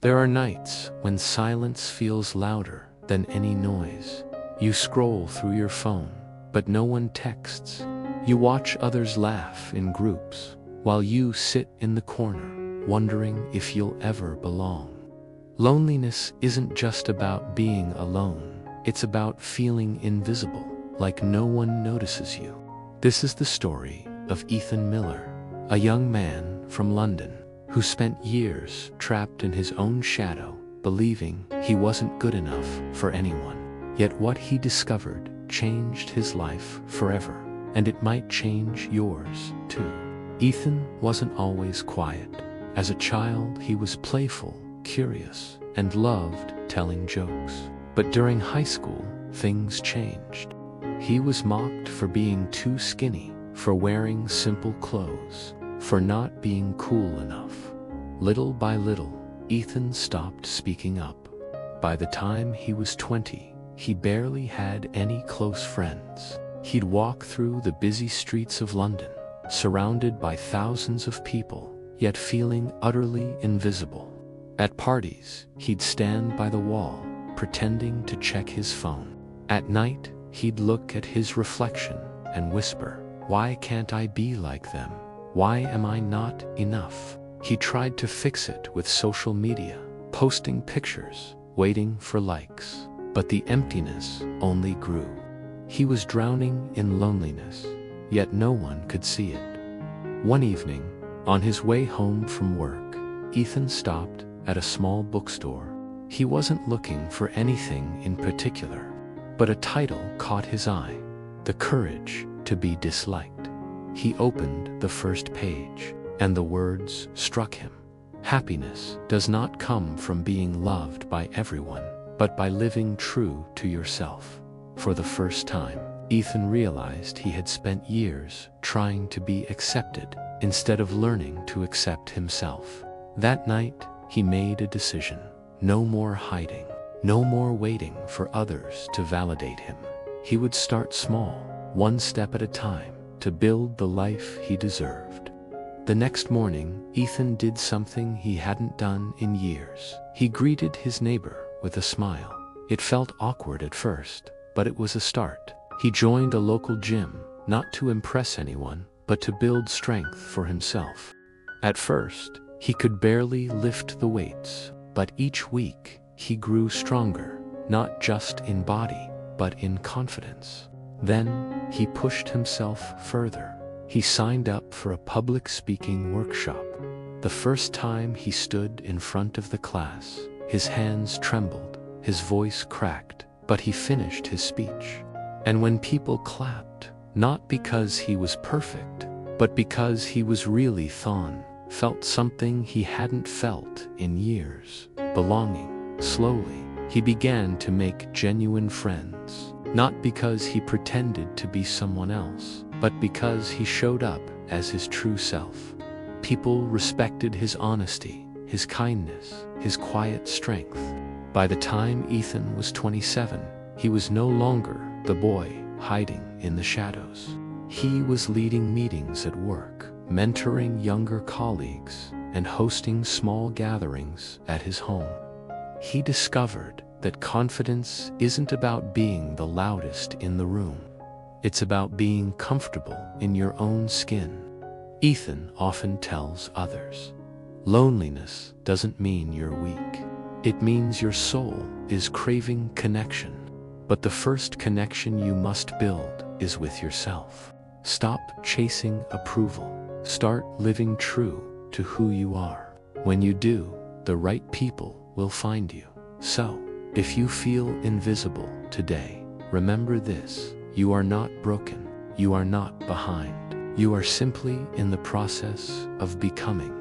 There are nights when silence feels louder than any noise. You scroll through your phone, but no one texts. You watch others laugh in groups, while you sit in the corner, wondering if you'll ever belong. Loneliness isn't just about being alone. It's about feeling invisible, like no one notices you. This is the story of Ethan Miller, a young man from London who spent years trapped in his own shadow, believing he wasn't good enough for anyone. Yet what he discovered changed his life forever, and it might change yours too. Ethan wasn't always quiet. As a child, he was playful, curious, and loved telling jokes. But during high school, things changed. He was mocked for being too skinny, for wearing simple clothes, for not being cool enough. Little by little, Ethan stopped speaking up. By the time he was 20, he barely had any close friends. He'd walk through the busy streets of London, surrounded by thousands of people, yet feeling utterly invisible. At parties, he'd stand by the wall, pretending to check his phone. At night, he'd look at his reflection and whisper, "Why can't I be like them? Why am I not enough?" He tried to fix it with social media, posting pictures, waiting for likes. But the emptiness only grew. He was drowning in loneliness, yet no one could see it. One evening, on his way home from work, Ethan stopped at a small bookstore. He wasn't looking for anything in particular, but a title caught his eye, "The Courage to be Disliked." He opened the first page, and the words struck him. Happiness does not come from being loved by everyone, but by living true to yourself. For the first time, Ethan realized he had spent years trying to be accepted instead of learning to accept himself. That night, he made a decision. No more hiding, no more waiting for others to validate him. He would start small, one step at a time, to build the life he deserved. The next morning, Ethan did something he hadn't done in years. He greeted his neighbor with a smile. It felt awkward at first, but it was a start. He joined a local gym, not to impress anyone, but to build strength for himself. At first, he could barely lift the weights, but each week, he grew stronger, not just in body, but in confidence. Then, he pushed himself further. He signed up for a public speaking workshop. The first time he stood in front of the class, his hands trembled, his voice cracked, but he finished his speech. And when people clapped, not because he was perfect, but because he was really felt something he hadn't felt in years, belonging. Slowly, he began to make genuine friends, not because he pretended to be someone else, but because he showed up as his true self. People respected his honesty, his kindness, his quiet strength. By the time Ethan was 27, he was no longer the boy hiding in the shadows. He was leading meetings at work, mentoring younger colleagues, and hosting small gatherings at his home. He discovered that confidence isn't about being the loudest in the room. It's about being comfortable in your own skin. Ethan often tells others, loneliness doesn't mean you're weak. It means your soul is craving connection. But the first connection you must build is with yourself. Stop chasing approval. Start living true to who you are. When you do, the right people will find you. So, if you feel invisible today, remember this: you are not broken. You are not behind. You are simply in the process of becoming.